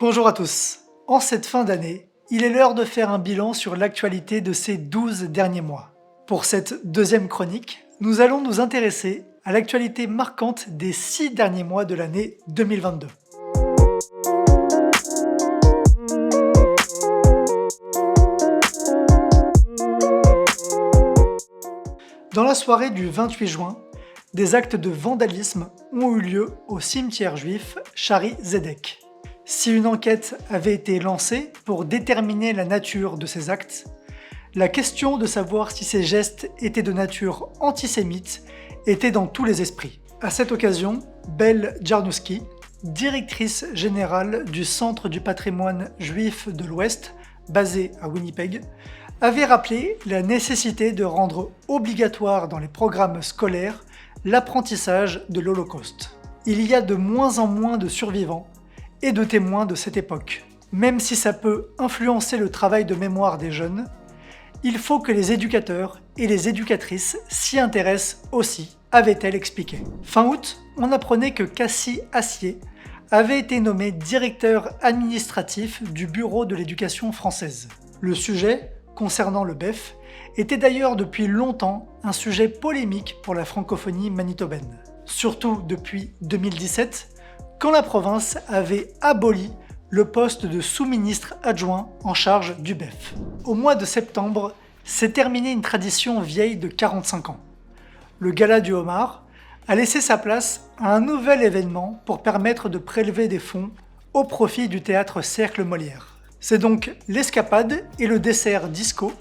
Bonjour à tous. En cette fin d'année, il est l'heure de faire un bilan sur l'actualité de ces 12 derniers mois. Pour cette deuxième chronique, nous allons nous intéresser à l'actualité marquante des 6 derniers mois de l'année 2022. Dans la soirée du 28 juin, des actes de vandalisme ont eu lieu au cimetière juif Shaarey Zedek. Si une enquête avait été lancée pour déterminer la nature de ces actes, la question de savoir si ces gestes étaient de nature antisémite était dans tous les esprits. À cette occasion, Belle Jarnowski, directrice générale du Centre du patrimoine juif de l'Ouest, basé à Winnipeg, avait rappelé la nécessité de rendre obligatoire dans les programmes scolaires l'apprentissage de l'Holocauste. Il y a de moins en moins de survivants et de témoins de cette époque. Même si ça peut influencer le travail de mémoire des jeunes, il faut que les éducateurs et les éducatrices s'y intéressent aussi, avait-elle expliqué. Fin août, on apprenait que Cassie Assier avait été nommé directeur administratif du Bureau de l'éducation française. Le sujet, concernant le BEF, était d'ailleurs depuis longtemps un sujet polémique pour la francophonie manitobaine. Surtout depuis 2017, quand la province avait aboli le poste de sous-ministre adjoint en charge du BEF. Au mois de septembre, s'est terminée une tradition vieille de 45 ans. Le Gala du Homard a laissé sa place à un nouvel événement pour permettre de prélever des fonds au profit du théâtre Cercle Molière. C'est donc l'escapade et le dessert disco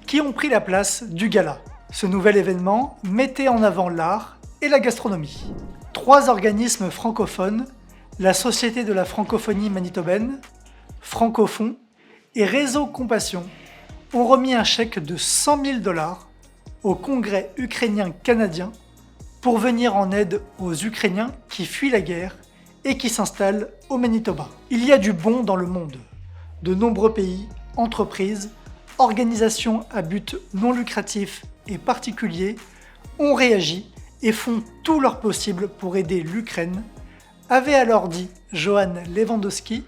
qui ont pris la place du gala. Ce nouvel événement mettait en avant l'art et la gastronomie. 3 organismes francophones, la Société de la francophonie manitobaine, Francophone et Réseau Compassion, ont remis un chèque de 100 000 $ au Congrès ukrainien-canadien pour venir en aide aux Ukrainiens qui fuient la guerre et qui s'installent au Manitoba. Il y a du bon dans le monde. De nombreux pays, entreprises, organisations à but non lucratif et particuliers ont réagi et font tout leur possible pour aider l'Ukraine, avait alors dit Johanne Lewandowski,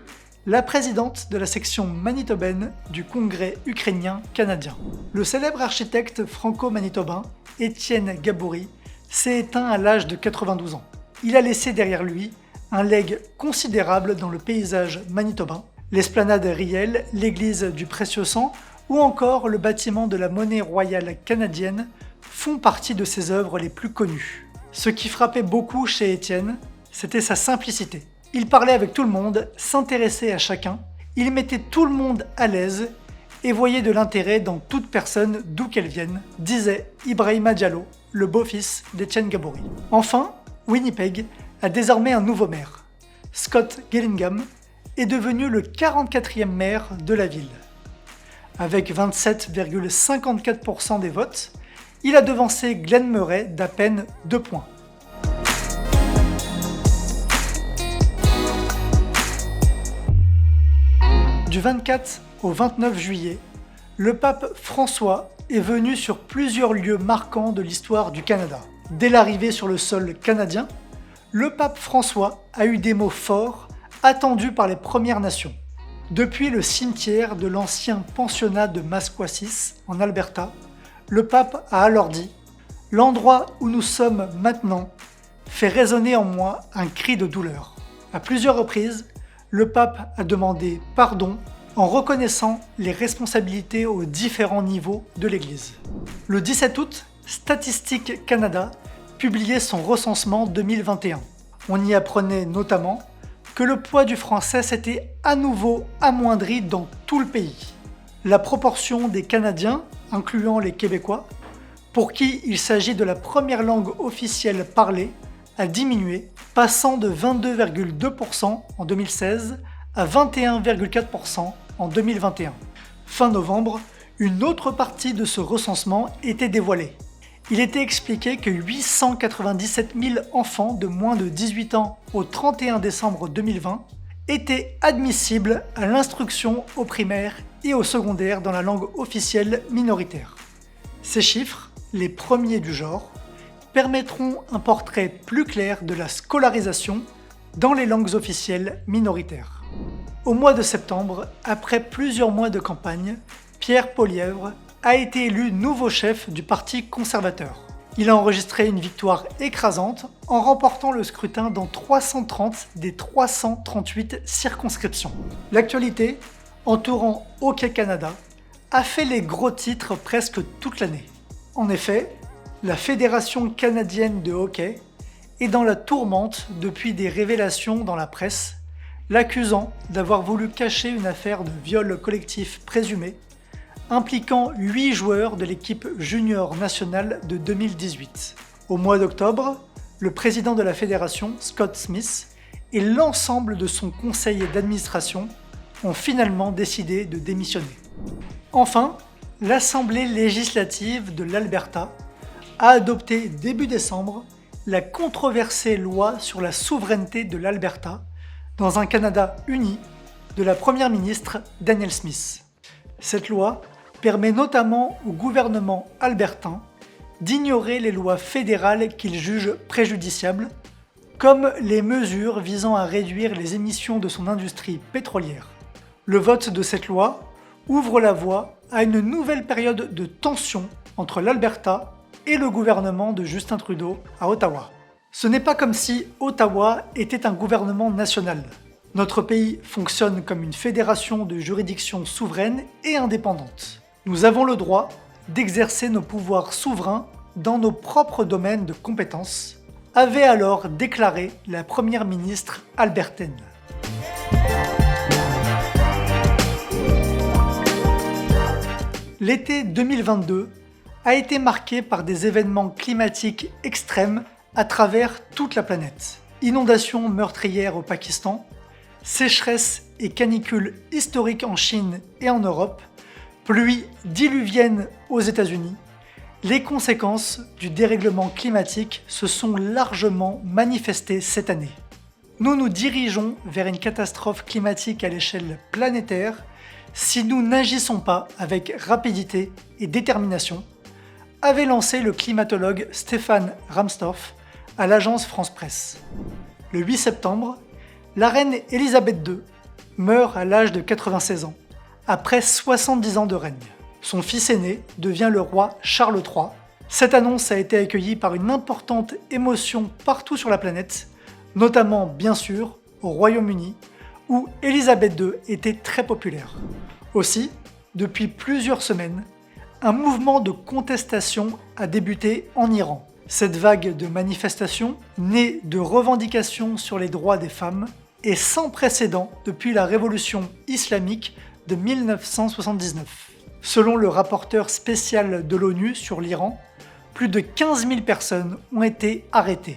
la présidente de la section manitobaine du Congrès ukrainien-canadien. Le célèbre architecte franco-manitobain Étienne Gaboury s'est éteint à l'âge de 92 ans. Il a laissé derrière lui un legs considérable dans le paysage manitobain. L'esplanade Riel, l'église du Précieux Sang ou encore le bâtiment de la Monnaie royale canadienne font partie de ses œuvres les plus connues. Ce qui frappait beaucoup chez Étienne, c'était sa simplicité. Il parlait avec tout le monde, s'intéressait à chacun, il mettait tout le monde à l'aise et voyait de l'intérêt dans toute personne d'où qu'elle vienne, disait Ibrahima Diallo, le beau-fils d'Étienne Gaboury. Enfin, Winnipeg a désormais un nouveau maire. Scott Gillingham est devenu le 44e maire de la ville. Avec 27,54% des votes, il a devancé Glenn Murray d'à peine 2 points. Du 24 au 29 juillet, le pape François est venu sur plusieurs lieux marquants de l'histoire du Canada. Dès l'arrivée sur le sol canadien, le pape François a eu des mots forts attendus par les Premières Nations. Depuis le cimetière de l'ancien pensionnat de Masquasis, en Alberta, le pape a alors dit « L'endroit où nous sommes maintenant fait résonner en moi un cri de douleur. » À plusieurs reprises, le pape a demandé pardon en reconnaissant les responsabilités aux différents niveaux de l'Église. Le 17 août, Statistique Canada publiait son recensement 2021. On y apprenait notamment que le poids du français s'était à nouveau amoindri dans tout le pays. La proportion des Canadiens, incluant les Québécois, pour qui il s'agit de la première langue officielle parlée, a diminué, passant de 22,2% en 2016 à 21,4% en 2021. Fin novembre, une autre partie de ce recensement était dévoilée. Il était expliqué que 897 000 enfants de moins de 18 ans au 31 décembre 2020 étaient admissibles à l'instruction au primaire et au secondaire dans la langue officielle minoritaire. Ces chiffres, les premiers du genre, permettront un portrait plus clair de la scolarisation dans les langues officielles minoritaires. Au mois de septembre, après plusieurs mois de campagne, Pierre Poilievre a été élu nouveau chef du Parti conservateur. Il a enregistré une victoire écrasante en remportant le scrutin dans 330 des 338 circonscriptions. L'actualité entourant Hockey Canada a fait les gros titres presque toute l'année. En effet, la Fédération canadienne de hockey est dans la tourmente depuis des révélations dans la presse, l'accusant d'avoir voulu cacher une affaire de viol collectif présumé impliquant 8 joueurs de l'équipe junior nationale de 2018. Au mois d'octobre, le président de la fédération, Scott Smith, et l'ensemble de son conseil d'administration ont finalement décidé de démissionner. Enfin, l'Assemblée législative de l'Alberta a adopté début décembre la controversée loi sur la souveraineté de l'Alberta dans un Canada uni de la première ministre Danielle Smith. Cette loi permet notamment au gouvernement albertain d'ignorer les lois fédérales qu'il juge préjudiciables, comme les mesures visant à réduire les émissions de son industrie pétrolière. Le vote de cette loi ouvre la voie à une nouvelle période de tension entre l'Alberta et le gouvernement de Justin Trudeau à Ottawa. Ce n'est pas comme si Ottawa était un gouvernement national. Notre pays fonctionne comme une fédération de juridictions souveraines et indépendantes. Nous avons le droit d'exercer nos pouvoirs souverains dans nos propres domaines de compétences, avait alors déclaré la première ministre albertaine. L'été 2022 a été marqué par des événements climatiques extrêmes à travers toute la planète. Inondations meurtrières au Pakistan, sécheresse et canicules historiques en Chine et en Europe, pluies diluviennes aux États-Unis, les conséquences du dérèglement climatique se sont largement manifestées cette année. Nous nous dirigeons vers une catastrophe climatique à l'échelle planétaire si nous n'agissons pas avec rapidité et détermination, avait lancé le climatologue Stéphane Ramstorff à l'agence France Presse. Le 8 septembre, la reine Élisabeth II meurt à l'âge de 96 ans, après 70 ans de règne. Son fils aîné devient le roi Charles III. Cette annonce a été accueillie par une importante émotion partout sur la planète, notamment bien sûr au Royaume-Uni, où Élisabeth II était très populaire. Aussi, depuis plusieurs semaines, un mouvement de contestation a débuté en Iran. Cette vague de manifestations, née de revendications sur les droits des femmes, est sans précédent depuis la révolution islamique de 1979. Selon le rapporteur spécial de l'ONU sur l'Iran, plus de 15 000 personnes ont été arrêtées.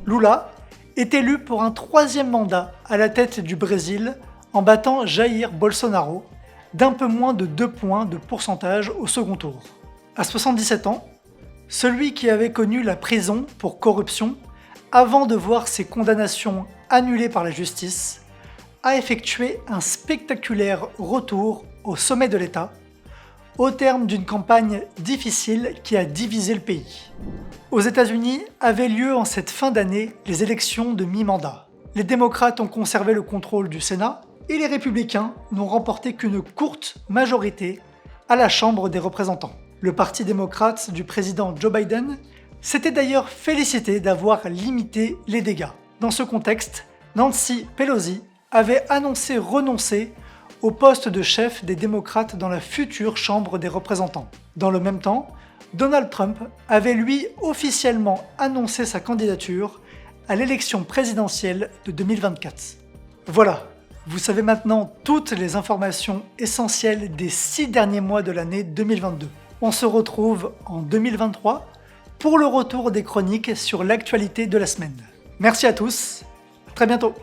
Lula est élu pour un 3e mandat à la tête du Brésil en battant Jair Bolsonaro d'un peu moins de 2 points de pourcentage au second tour. À 77 ans, celui qui avait connu la prison pour corruption avant de voir ses condamnations annulées par la justice, a effectué un spectaculaire retour au sommet de l'État, au terme d'une campagne difficile qui a divisé le pays. Aux États-Unis avaient lieu en cette fin d'année les élections de mi-mandat. Les démocrates ont conservé le contrôle du Sénat et les républicains n'ont remporté qu'une courte majorité à la Chambre des représentants. Le parti démocrate du président Joe Biden s'était d'ailleurs félicité d'avoir limité les dégâts. Dans ce contexte, Nancy Pelosi avait annoncé renoncer au poste de chef des démocrates dans la future Chambre des représentants. Dans le même temps, Donald Trump avait lui officiellement annoncé sa candidature à l'élection présidentielle de 2024. Voilà, vous savez maintenant toutes les informations essentielles des 6 derniers mois de l'année 2022. On se retrouve en 2023 pour le retour des chroniques sur l'actualité de la semaine. Merci à tous, à très bientôt.